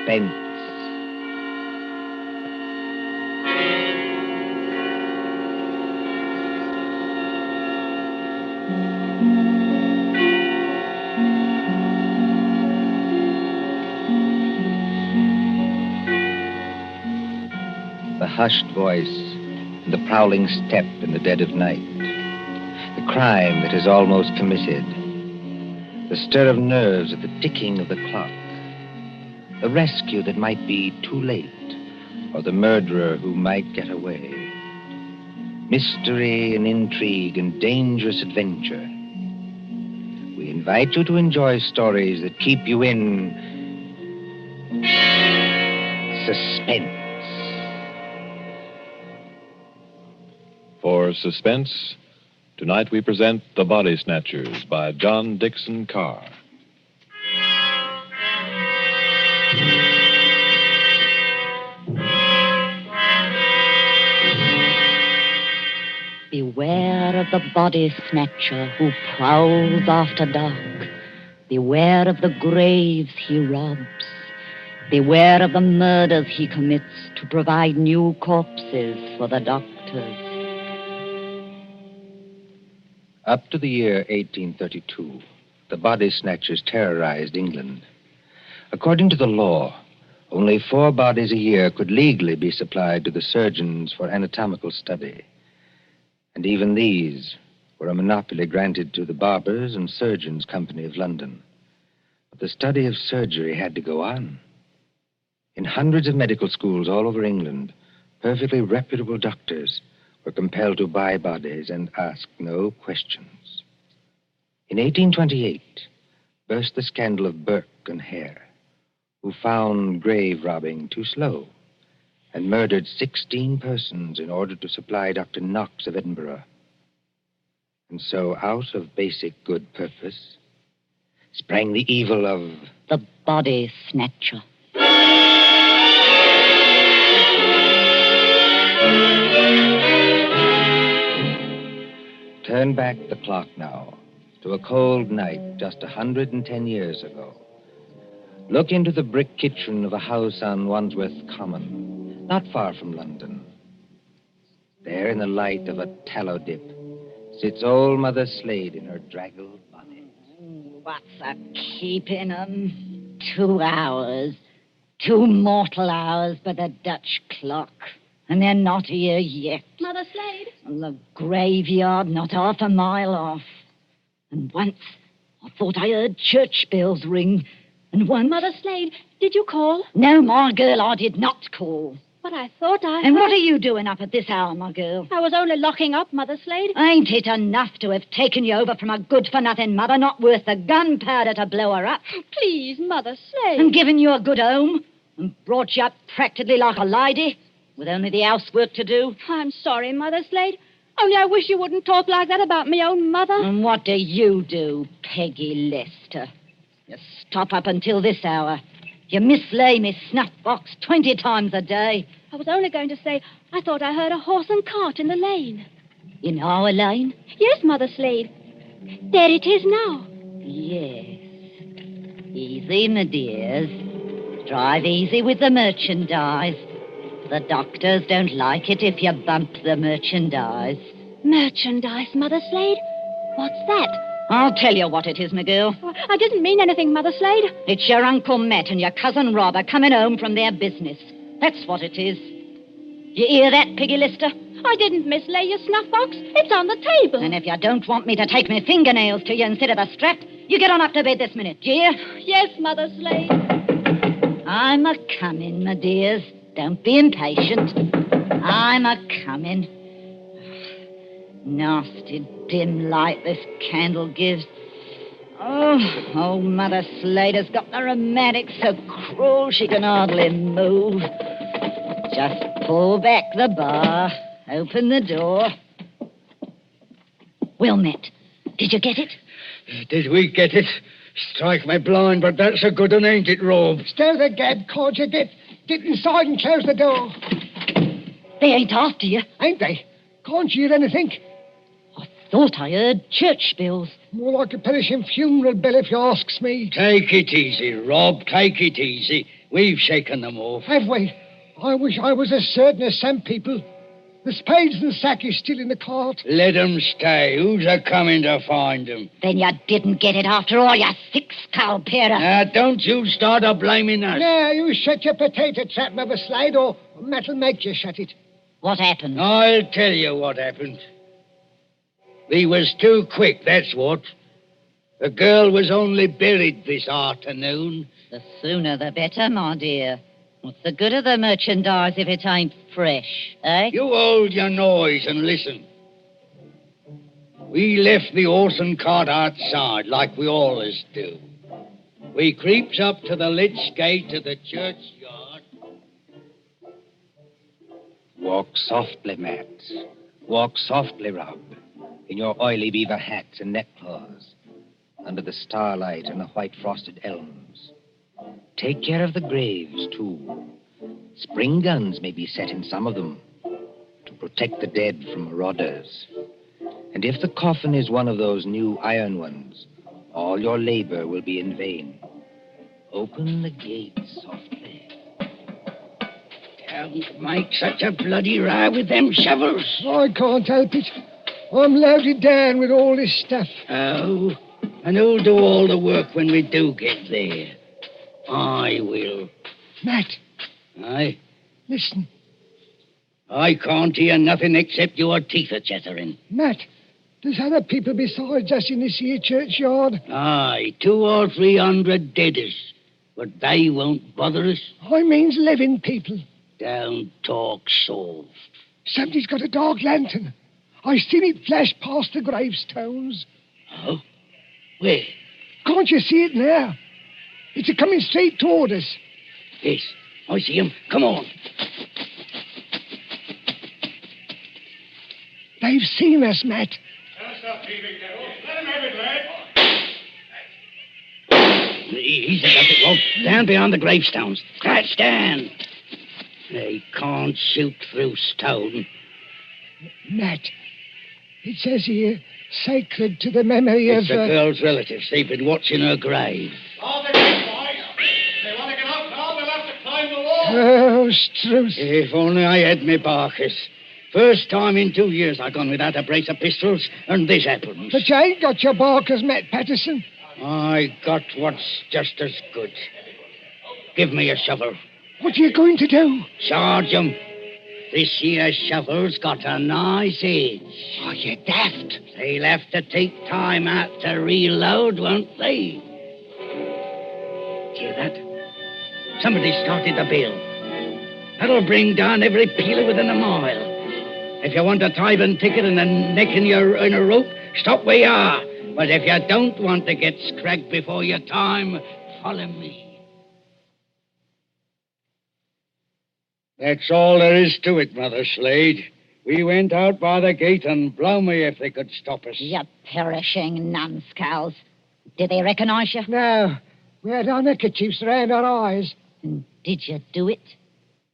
Suspense. The hushed voice and the prowling step in the dead of night. The crime that is almost committed. The stir of nerves at the ticking of the clock. The rescue that might be too late, or the murderer who might get away. Mystery and intrigue and dangerous adventure. We invite you to enjoy stories that keep you in suspense. For Suspense, tonight we present The Body Snatchers by John Dixon Carr. Beware of the body snatcher who prowls after dark. Beware of the graves he robs. Beware of the murders he commits to provide new corpses for the doctors. Up to the year 1832, the body snatchers terrorized England. According to the law, only 4 bodies a year could legally be supplied to the surgeons for anatomical study. And even these were a monopoly granted to the Barbers and Surgeons Company of London. But the study of surgery had to go on. In hundreds of medical schools all over England, perfectly reputable doctors were compelled to buy bodies and ask no questions. In 1828, burst the scandal of Burke and Hare, who found grave robbing too slow and murdered 16 persons in order to supply Dr. Knox of Edinburgh. And so, out of basic good purpose, sprang the evil of the body snatcher. Turn back the clock now to a cold night just 110 years ago. Look into the brick kitchen of a house on Wandsworth Common, not far from London. There, in the light of a tallow dip, sits old Mother Slade in her draggled bonnet. What's a keeping 'em? 2 hours. 2 mortal hours by the Dutch clock. And they're not here yet. Mother Slade? And the graveyard not half a mile off. And once I thought I heard church bells ring. And once... Mother Slade, did you call? No, my girl, I did not call. But I thought I And heard... what are you doing up at this hour, my girl? I was only locking up, Mother Slade. Ain't it enough to have taken you over from a good-for-nothing mother, not worth the gunpowder to blow her up? Please, Mother Slade. And given you a good home, and brought you up practically like a lady, with only the housework to do? I'm sorry, Mother Slade. Only I wish you wouldn't talk like that about me own mother. And what do you do, Peggy Lester? You stop up until this hour. You mislay me snuff box 20 times a day. I was only going to say, I thought I heard a horse and cart in the lane. In our lane? Yes, Mother Slade. There it is now. Yes. Easy, my dears. Drive easy with the merchandise. The doctors don't like it if you bump the merchandise. Merchandise, Mother Slade? What's that? I'll tell you what it is, my girl. I didn't mean anything, Mother Slade. It's your Uncle Matt and your cousin Rob are coming home from their business. That's what it is. You hear that, Peggy Lister? I didn't mislay your snuff box. It's on the table. And if you don't want me to take my fingernails to you instead of a strap, you get on up to bed this minute, do you? Yes, Mother Slade. I'm a-coming, my dears. Don't be impatient. I'm a-coming. Nasty dim light this candle gives. Oh, old Mother Slater's got the rheumatics so cruel she can hardly move. Just pull back the bar, open the door. Well, Matt, did you get it? Did we get it? Strike me blind, but that's a good one, ain't it, Rob? Stir the gad, can't you? Get inside and close the door. They ain't after you. Ain't they? Can't you hear anything? I thought I heard church bells. More like a perishing funeral bell, if you asks me. Take it easy, Rob. Take it easy. We've shaken them off. Have we? I wish I was as certain as some people. The spades and sack is still in the cart. Let 'em stay. Who's a-coming to find 'em? Then you didn't get it after all, you thick-skull pair of... Now, don't you start a-blaming us. Now, you shut your potato trap, Mother Slade, or Matt'll make you shut it. What happened? I'll tell you what happened. We was too quick, that's what. The girl was only buried this afternoon. The sooner the better, my dear. What's the good of the merchandise if it ain't fresh, eh? You hold your noise and listen. We left the horse and cart outside, like we always do. We creeps up to the lich gate of the churchyard. Walk softly, Matt. Walk softly, Rob, in your oily beaver hats and neckcloths, under the starlight and the white frosted elms. Take care of the graves, too. Spring guns may be set in some of them to protect the dead from marauders. And if the coffin is one of those new iron ones, all your labor will be in vain. Open the gate softly. Don't make such a bloody row with them shovels. I can't help it. I'm loaded down with all this stuff. Oh, and who'll do all the work when we do get there? I will. Matt, Aye? listen. I can't hear nothing except your teeth a-chattering. Matt, there's other people besides us in this here churchyard. Aye, 200 or 300 deaders. But they won't bother us. I means living people. Don't talk soft. Somebody's got a dark lantern. I seen it flash past the gravestones. Oh? Where? Can't you see it now? It's a-coming straight toward us. Yes, I see him. Come on. They've seen us, Matt. Easy, does it, Rob. Down behind the gravestones. Crouch down. They can't shoot through stone. Matt, it says here, sacred to the memory It's of... the girl's relatives. They've been watching her grave. All the way, boys. They want to get out now, they'll have to climb the wall. Oh, Struth. If only I had me Barkers. First time in 2 years I've gone without a brace of pistols, and this happens. But you ain't got your barkers, Matt Patterson. I got what's just as good. Give me a shovel. What are you going to do? Charge 'em. This here shovel's got a nice edge. Oh, you daft. They'll have to take time out to reload, won't they? Hear that? Somebody started the bell. That'll bring down every peeler within a mile. If you want a tithing ticket and a neck in a rope, stop where you are. But if you don't want to get scragged before your time, follow me. That's all there is to it, Mother Slade. We went out by the gate, and blow me if they could stop us. You perishing numbskulls. Did they recognize you? No, we had our neckerchiefs round our eyes. And did you do it?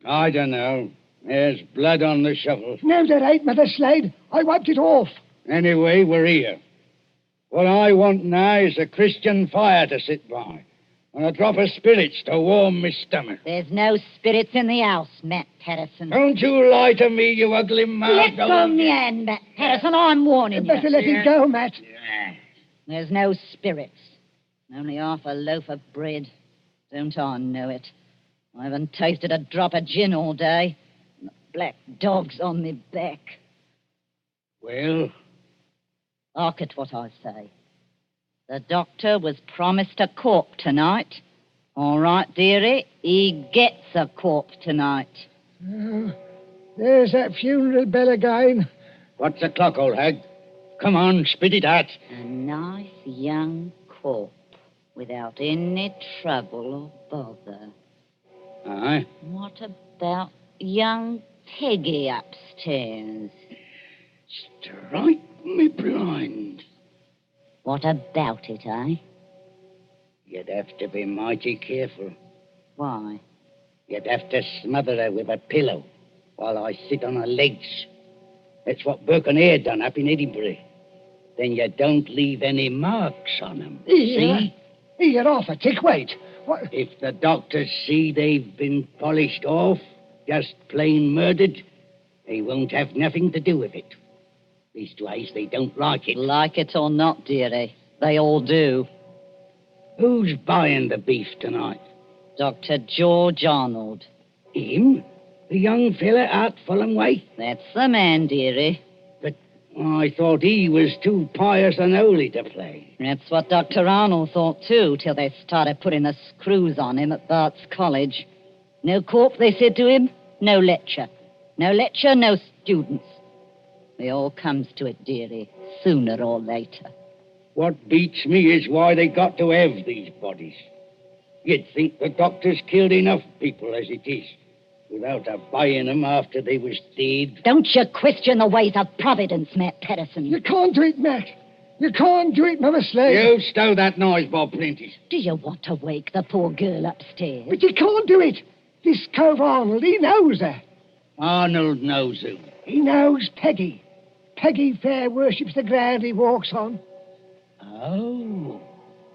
I don't know. There's blood on the shovel. No, there ain't, Mother Slade. I wiped it off. Anyway, we're here. What I want now is a Christian fire to sit by, and a drop of spirits to warm my stomach. There's no spirits in the house, Matt Patterson. Don't you lie to me, you ugly mouth. Let go of me hand, Matt Patterson. I'm warning You better you. let it go, Matt. There's no spirits. Only half a loaf of bread. Don't I know it? I haven't tasted a drop of gin all day. And the black dog's on me back. Well, Hark at what I say. The doctor was promised a corp tonight. All right, dearie, he gets a corp tonight. Oh, there's that funeral bell again. what's the clock, old hag? Come on, spit it out. A nice young corp without any trouble or bother. Aye. What about young Peggy upstairs? Strike me blind. What about it, eh? You'd have to be mighty careful. Why? You'd have to smother her with a pillow while I sit on her legs. That's what Burke and Eyre done up in Edinburgh. Then you don't leave any marks on them. Here. See? Here, off a tick. Wait. What? If the doctors see they've been polished off, just plain murdered, they won't have nothing to do with it. Leastwise, they don't like it. Like it or not, dearie, they all do. Who's buying the beef tonight? Dr. George Arnold. Him? The young fella out Fulham way? That's the man, dearie. But I thought he was too pious and holy to play. That's what Dr. Arnold thought, too, till they started putting the screws on him at Bart's College. No corp, they said to him, no lecture. No lecture, no students. It all comes to it, dearie, sooner or later. What beats me is why they got to have these bodies. You'd think the doctors killed enough people as it is, without a buying them after they was dead. Don't you question the ways of Providence, Matt Patterson. You can't do it, Matt. You can't do it, Mother Slade. You stow that noise, Bob Prentice. Do you want to wake the poor girl upstairs? But you can't do it. This cove Arnold, he knows her. Arnold knows who. He knows Peggy. Peggy fair worships the ground he walks on. Oh.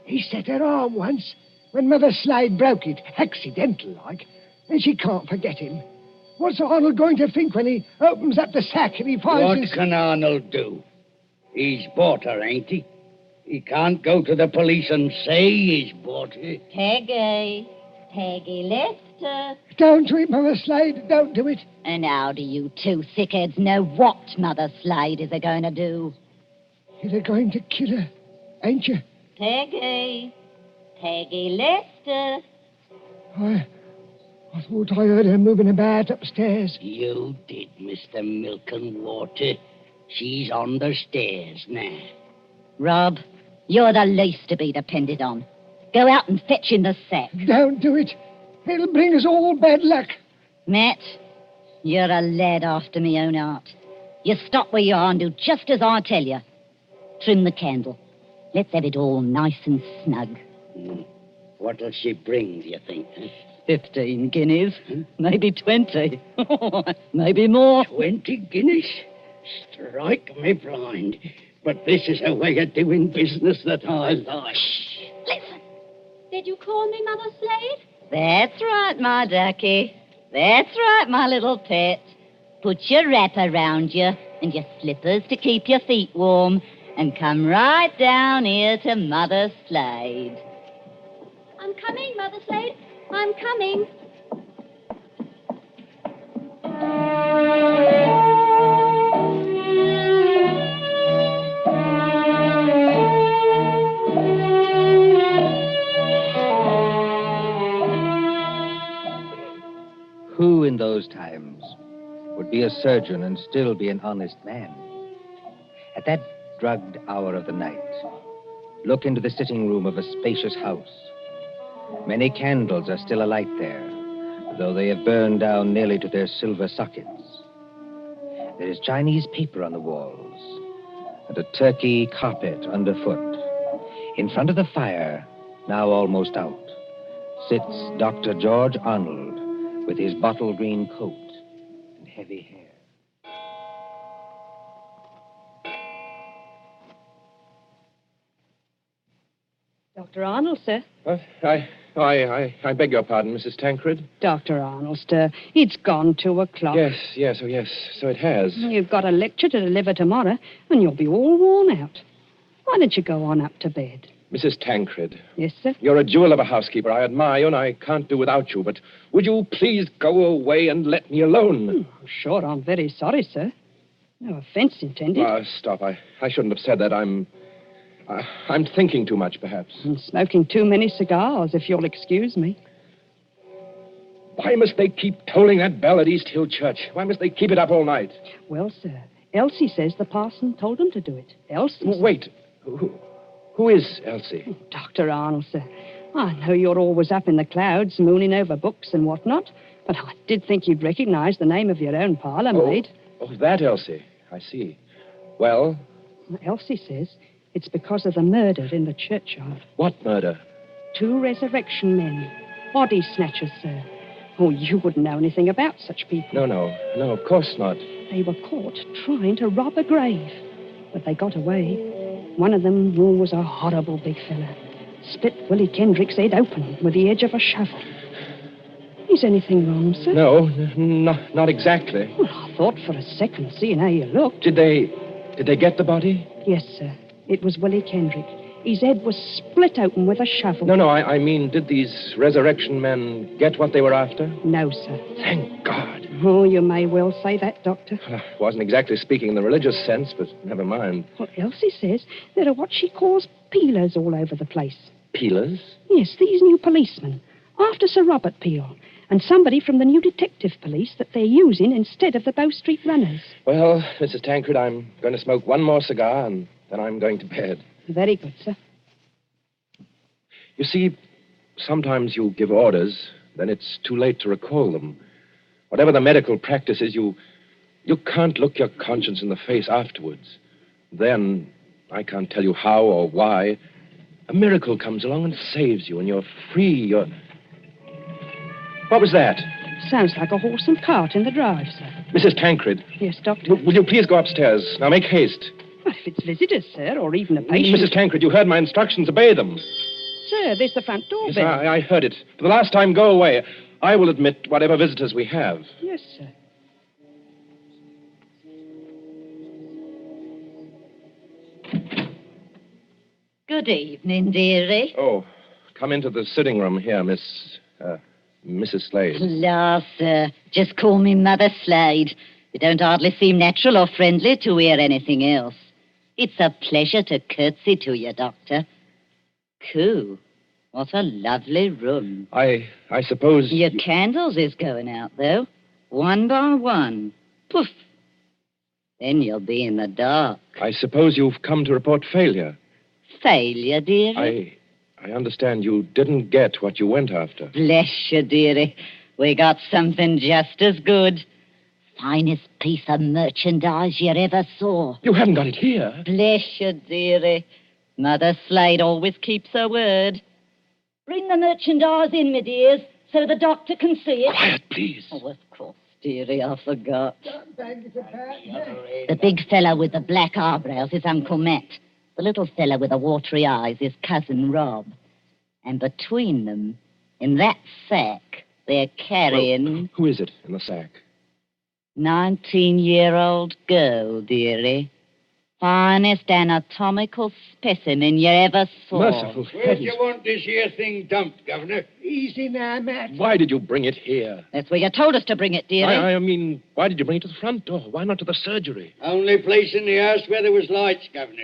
He set her arm once when Mother Slade broke it, accidental-like, and she can't forget him. What's Arnold going to think when he opens up the sack and he finds What his... can Arnold do? He's bought her, ain't he? He can't go to the police and say he's bought her. Peggy Lester. Don't do it, Mother Slade. Don't do it. And how do you two thickheads know what Mother Slade is going to do? You're going to kill her, ain't you? Peggy Lester. I thought I heard her moving about upstairs. You did, Mr. Milk and Water. She's on the stairs now. Rob, you're the least to be depended on. Go out and fetch in the sack. Don't do it. It'll bring us all bad luck. Matt, you're a lad after me own heart. You stop where you are and do just as I tell you. Trim the candle. Let's have it all nice and snug. What'll she bring, do you think? Huh? 15 guineas. Maybe 20. Maybe more. 20 guineas? Strike me blind. But this is a way of doing business that I like. Listen. Did you call me Mother Slade? That's right, my ducky. That's right, my little pet. Put your wrapper round you and your slippers to keep your feet warm and come right down here to Mother Slade. I'm coming, Mother Slade. I'm coming. Who in those times would be a surgeon and still be an honest man? At that drugged hour of the night, look into the sitting room of a spacious house. Many candles are still alight there, though they have burned down nearly to their silver sockets. There is Chinese paper on the walls and a Turkey carpet underfoot. In front of the fire, now almost out, sits Dr. George Arnold with his bottle green coat and heavy hair. Dr. Arnold, sir. I beg your pardon, Mrs. Tancred. Dr. Arnold, sir. It's gone 2:00. Yes, so it has. You've got a lecture to deliver tomorrow, and you'll be all worn out. Why don't you go on up to bed? Mrs. Tancred, Yes, sir? you're a jewel of a housekeeper. I admire you, and I can't do without you, but would you please go away and let me alone? Sure, I'm very sorry, sir. No offense intended. Stop. I shouldn't have said that. I'm thinking too much, perhaps. And smoking too many cigars, if you'll excuse me. Why must they keep tolling that bell at East Hill Church? Why must they keep it up all night? Well, sir, Elsie says the parson told them to do it. Elsie. Wait. Who is Elsie? Dr. Arnold, sir. I know you're always up in the clouds, mooning over books and whatnot, but I did think you'd recognize the name of your own parlour maid. Oh, that Elsie. I see. Well? Elsie says it's because of the murder in the churchyard. What murder? 2 resurrection men. Body snatchers, sir. Oh, you wouldn't know anything about such people. No, of course not. They were caught trying to rob a grave, but they got away. One of them was a horrible big fella. split Willie Kendrick's head open with the edge of a shovel. Is anything wrong, sir? No, not exactly. Well, I thought for a second, seeing how you looked. Did they get the body? Yes, sir. It was Willie Kendrick. His head was split open with a shovel. No, I mean, did these resurrection men get what they were after? No, sir. Thank God. Oh, you may well say that, Doctor. I wasn't exactly speaking in the religious sense, but never mind. What Elsie says, there are what she calls peelers all over the place. Peelers? Yes, these new policemen. After Sir Robert Peel. And somebody from the new detective police that they're using instead of the Bow Street runners. Well, Mrs. Tancred, I'm going to smoke one more cigar, and then I'm going to bed. Very good, sir. You see, sometimes you give orders, then it's too late to recall them. Whatever the medical practice is, you can't look your conscience in the face afterwards. Then, I can't tell you how or why, a miracle comes along and saves you, and you're free, What was that? Sounds like a horse and cart in the drive, sir. Mrs. Tancred. Yes, Doctor? Will you please go upstairs? Now, make haste. Well, if it's visitors, sir, or even a patient... Mrs. Tancred, you heard my instructions. Obey them. Sir, there's the front door Yes, bell. I heard it. For the last time, go away. I will admit whatever visitors we have. Yes, sir. Good evening, dearie. Oh, come into the sitting room here, Mrs. Slade. La, sir. Just call me Mother Slade. You don't hardly seem natural or friendly to hear anything else. It's a pleasure to curtsy to you, Doctor. Coo, what a lovely room. I suppose... Your candles is going out, though. One by one. Poof. Then you'll be in the dark. I suppose you've come to report failure. Failure, dearie? I understand you didn't get what you went after. Bless you, dearie. We got something just as good. Finest piece of merchandise you ever saw. You haven't got it here. Bless you, dearie. Mother Slade always keeps her word. Bring the merchandise in, my dears, so the doctor can see it. Quiet, please. Oh, of course, dearie, I forgot. Thank you for that. The big fella with the black eyebrows is Uncle Matt. The little fella with the watery eyes is Cousin Rob. And between them, in that sack, they're carrying... Well, who is it in the sack? 19-year-old girl, dearie. Finest anatomical specimen you ever saw. Merciful Where do you heavens. want this here thing dumped, Governor? Easy now, Matt. Why did you bring it here? That's where you told us to bring it, dearie. I mean, why did you bring it to the front door? Why not to the surgery? Only place in the house where there was lights, Governor.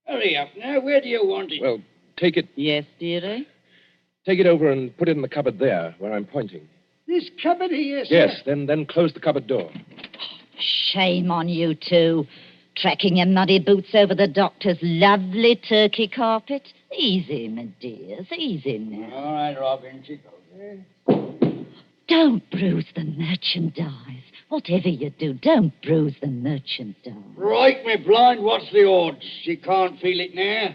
Hurry up now. Where do you want it? Well, take it Yes, dearie? over and put it in the cupboard there, where I'm pointing. This cupboard here, sir. Yes, then close the cupboard door. Shame on you two. Tracking your muddy boots over the doctor's lovely turkey carpet. Easy, my dears, easy now. All right, Robin. She goes. Don't bruise the merchandise. Whatever you do, don't bruise the merchandise. Right, me blind. What's the odds? She can't feel it now.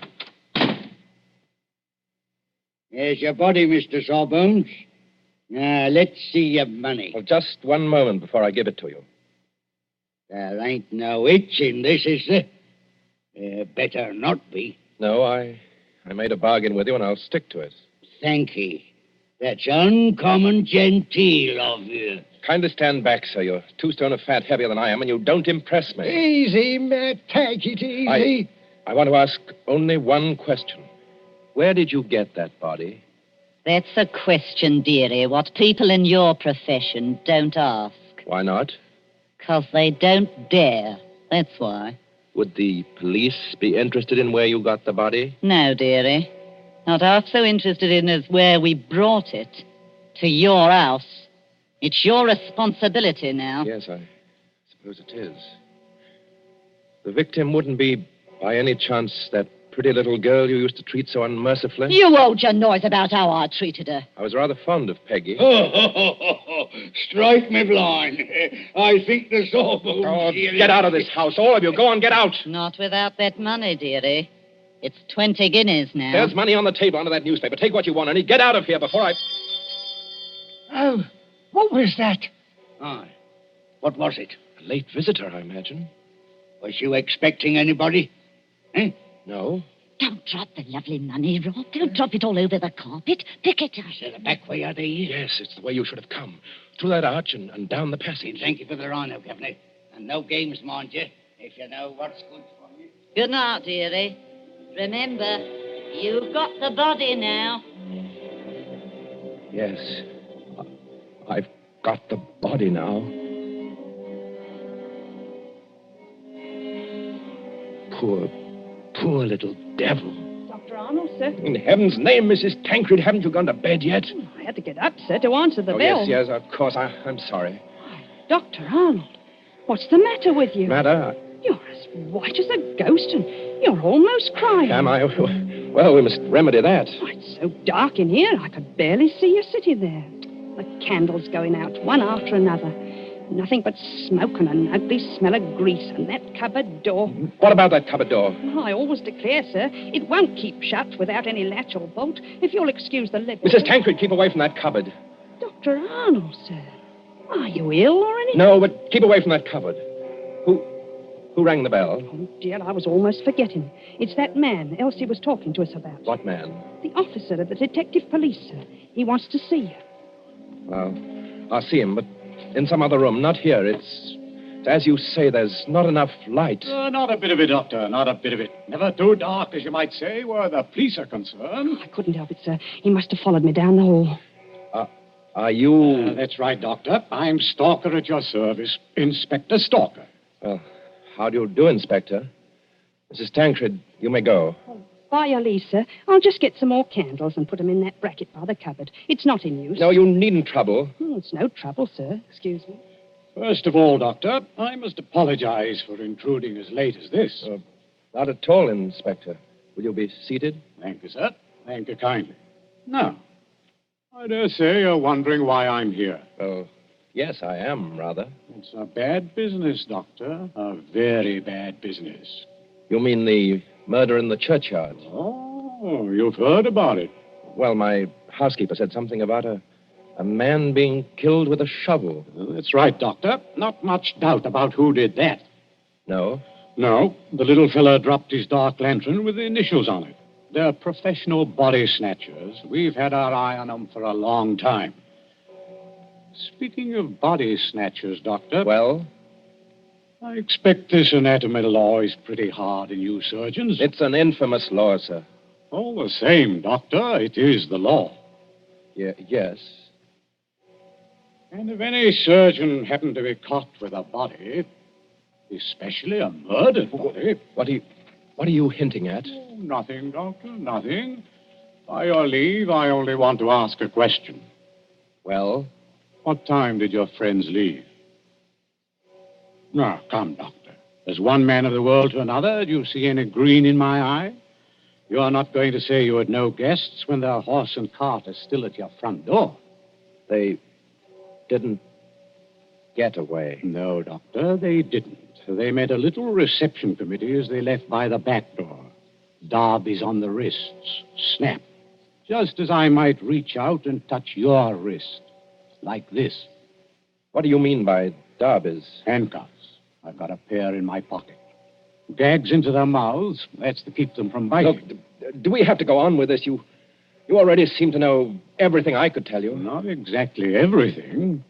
There's your body, Mr. Sawbones. Now, let's see your money. Well, just one moment before I give it to you. There ain't no itch in this, is there? Better not be. No, I made a bargain with you, and I'll stick to it. Thank ye. That's uncommon genteel of you. Kindly stand back, sir. You're 2 stone of fat heavier than I am, and you don't impress me. Easy, Matt. Take it easy. I want to ask only one question. Where did you get that body? That's a question, dearie, what people in your profession don't ask. Why not? 'Cause they don't dare. That's why. Would the police be interested in where you got the body? No, dearie. Not half so interested in as where we brought it. To your house. It's your responsibility now. Yes, I suppose it is. The victim wouldn't be, by any chance, that pretty little girl you used to treat so unmercifully? You hold your noise about how I treated her. I was rather fond of Peggy. Strike me blind. I think the Sawbones... Oh, get out of this house, all of you. Go on, get out. Not without that money, dearie. It's 20 guineas now. There's money on the table under that newspaper. Take what you want, and get out of here before I... Oh, what was that? Aye. What was it? A late visitor, I imagine. Was you expecting anybody? Eh? No. Don't drop the lovely money, Rob. Don't drop it all over the carpet. Pick it up. So the back way are these? Yes, it's the way you should have come. Through that arch and down the passage. Thank you for the honour, Governor. And no games, mind you, if you know what's good for you. Good night, dearie. Remember, you've got the body now. Yes. I've got the body now. Poor little devil. Dr. Arnold, sir. In heaven's name, Mrs. Tancred, haven't you gone to bed yet? I had to get up, sir, to answer the bell. Yes, of course. I'm sorry. Dr. Arnold, what's the matter with you? Matter? You're as white as a ghost, and you're almost crying. Am I? Well, we must remedy that. Oh, it's so dark in here, I could barely see you sitting there. The candles going out, one after another. Nothing but smoke and an ugly smell of grease, and that cupboard door. What about that cupboard door? Oh, I always declare, sir, it won't keep shut without any latch or bolt, if you'll excuse the level. Mrs. Tancred, keep away from that cupboard. Dr. Arnold, sir. Are you ill or anything? No, but keep away from that cupboard. Who rang the bell? Oh, dear, I was almost forgetting. It's that man Elsie was talking to us about. What man? The officer of the detective police, sir. He wants to see you. Well, I'll see him, but in some other room, not here. It's as you say, there's not enough light. Not a bit of it, Doctor, not a bit of it. Never too dark, as you might say, where the police are concerned. I couldn't help it, sir. He must have followed me down the hall. Are you... That's right, Doctor. I'm Stalker at your service. Inspector Stalker. Well, how do you do, Inspector? Mrs. Tancred, you may go. By your leave, sir. I'll just get some more candles and put them in that bracket by the cupboard. It's not in use. No, you needn't trouble. It's no trouble, sir. Excuse me. First of all, Doctor, I must apologize for intruding as late as this. Not at all, Inspector. Will you be seated? Thank you, sir. Thank you kindly. Now, I dare say you're wondering why I'm here. Well, yes, I am, rather. It's a bad business, Doctor. A very bad business. You mean the murder in the churchyard? Oh, you've heard about it. Well, my housekeeper said something about a man being killed with a shovel. That's right, Doctor. Not much doubt about who did that. No? No, the little fella dropped his dark lantern with the initials on it. They're professional body snatchers. We've had our eye on them for a long time. Speaking of body snatchers, Doctor... Well? I expect this anatomy law is pretty hard on you surgeons. It's an infamous law, sir. All the same, Doctor, it is the law. Yes. And if any surgeon happened to be caught with a body, especially a murdered body... What are you hinting at? Oh, nothing, Doctor, nothing. By your leave, I only want to ask a question. Well? What time did your friends leave? Now, come, Doctor. As one man of the world to another, do you see any green in my eye? You are not going to say you had no guests when their horse and cart are still at your front door. They didn't get away. No, Doctor, they didn't. They made a little reception committee as they left by the back door. Darbies on the wrists. Snap. Just as I might reach out and touch your wrist. Like this. What do you mean by darbies? Handcuffs. I've got a pair in my pocket. Gags into their mouths. That's to keep them from biting. Look, do we have to go on with this? You already seem to know everything I could tell you. Not exactly everything.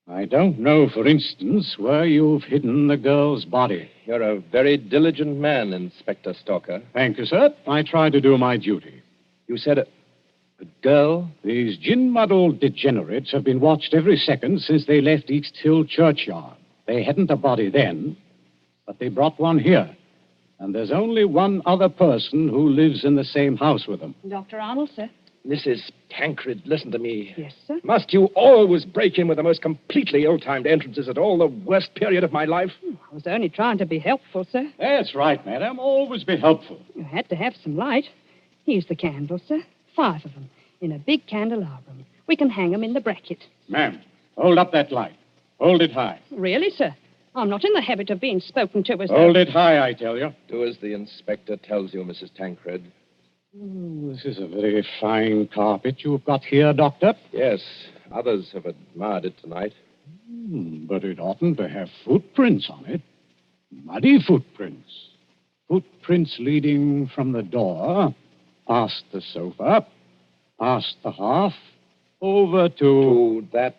I don't know, for instance, where you've hidden the girl's body. You're a very diligent man, Inspector Stalker. Thank you, sir. I try to do my duty. You said a girl? These gin-muddled degenerates have been watched every second since they left East Hill Churchyard. They hadn't a body then, but they brought one here. And there's only one other person who lives in the same house with them. Dr. Arnold, sir. Mrs. Tancred, listen to me. Yes, sir. Must you always break in with the most completely ill-timed entrances at all the worst period of my life? I was only trying to be helpful, sir. That's right, madam. Always be helpful. You had to have some light. Here's the candles, sir. 5 of them, in a big candelabrum. We can hang them in the bracket. Ma'am, hold up that light. Hold it high. Really, sir? I'm not in the habit of being spoken to as Hold it high, I tell you. Do as the inspector tells you, Mrs. Tancred. This is a very fine carpet you've got here, Doctor. Yes, others have admired it tonight. But it oughtn't to have footprints on it. Muddy footprints. Footprints leading from the door, past the sofa, past the hearth, over To that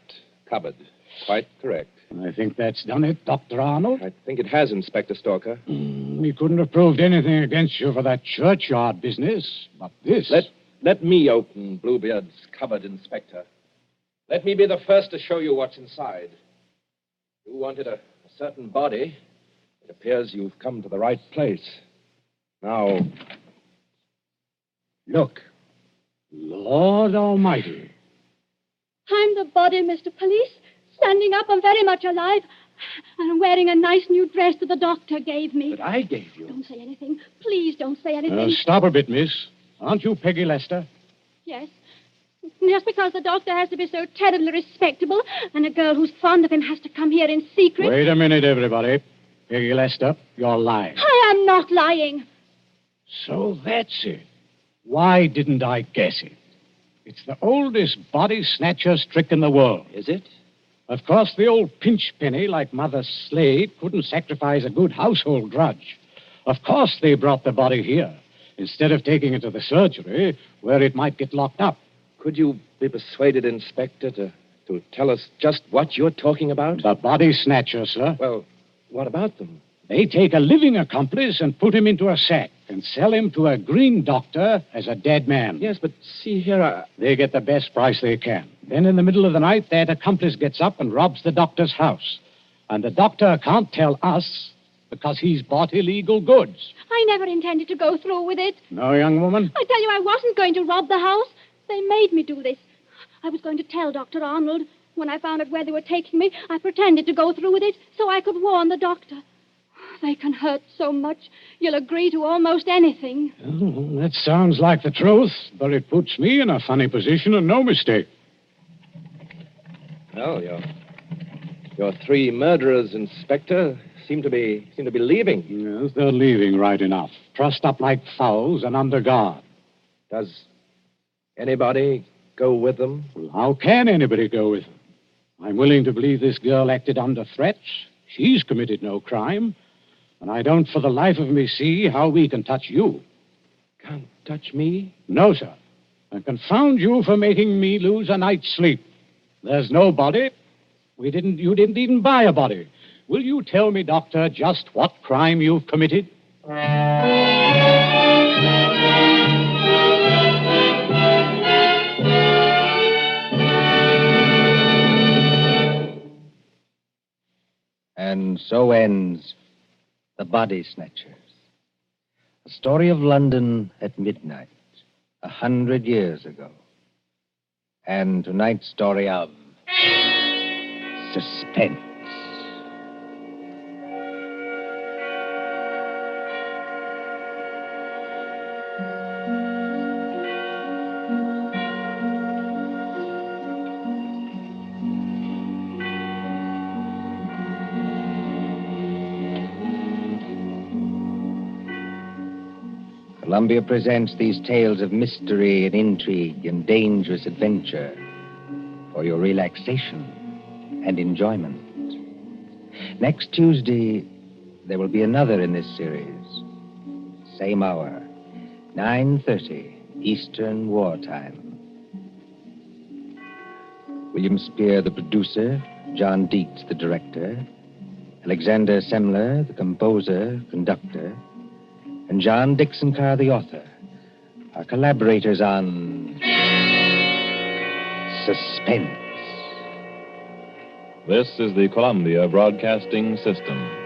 cupboard. Quite correct. I think that's done it, Dr. Arnold. I think it has, Inspector Stalker. We couldn't have proved anything against you for that churchyard business, but this... Let me open Bluebeard's cupboard, Inspector. Let me be the first to show you what's inside. You wanted a certain body. It appears you've come to the right place. Now, look. Lord Almighty. I'm the body, Mr. Police. Standing up, I'm very much alive. And I'm wearing a nice new dress that the doctor gave me. That I gave you. Don't say anything. Please don't say anything. Stop a bit, miss. Aren't you Peggy Lester? Yes. Just because the doctor has to be so terribly respectable, and a girl who's fond of him has to come here in secret. Wait a minute, everybody. Peggy Lester, you're lying. I am not lying. So that's it. Why didn't I guess it? It's the oldest body snatcher's trick in the world. Is it? Of course, the old pinch penny like Mother Slade couldn't sacrifice a good household grudge. Of course they brought the body here, instead of taking it to the surgery, where it might get locked up. Could you be persuaded, Inspector, to tell us just what you're talking about? The body snatcher, sir. Well, what about them? They take a living accomplice and put him into a sack and sell him to a green doctor as a dead man. Yes, but see here, They get the best price they can. Then in the middle of the night, that accomplice gets up and robs the doctor's house. And the doctor can't tell us because he's bought illegal goods. I never intended to go through with it. No, young woman? I tell you, I wasn't going to rob the house. They made me do this. I was going to tell Dr. Arnold. When I found out where they were taking me, I pretended to go through with it so I could warn the doctor. They can hurt so much, you'll agree to almost anything. Oh, that sounds like the truth, but it puts me in a funny position and no mistake. well, your three murderers, Inspector, seem to be leaving. Yes, they're leaving right enough. Trussed up like fowls and under guard. Does anybody go with them? Well, how can anybody go with them? I'm willing to believe this girl acted under threats. She's committed no crime. And I don't for the life of me see how we can touch you. Can't touch me? No, sir. And confound you for making me lose a night's sleep. There's no body. You didn't even buy a body. Will you tell me, Doctor, just what crime you've committed? And so ends The Body Snatchers, a story of London at midnight, 100 years ago. And tonight's story of suspense. Columbia presents these tales of mystery and intrigue and dangerous adventure for your relaxation and enjoyment. Next Tuesday, there will be another in this series. Same hour, 9:30 Eastern Wartime. William Spear, the producer, John Dietz, the director, Alexander Semler, the composer, conductor, and John Dixon Carr, the author, are collaborators on Suspense. This is the Columbia Broadcasting System.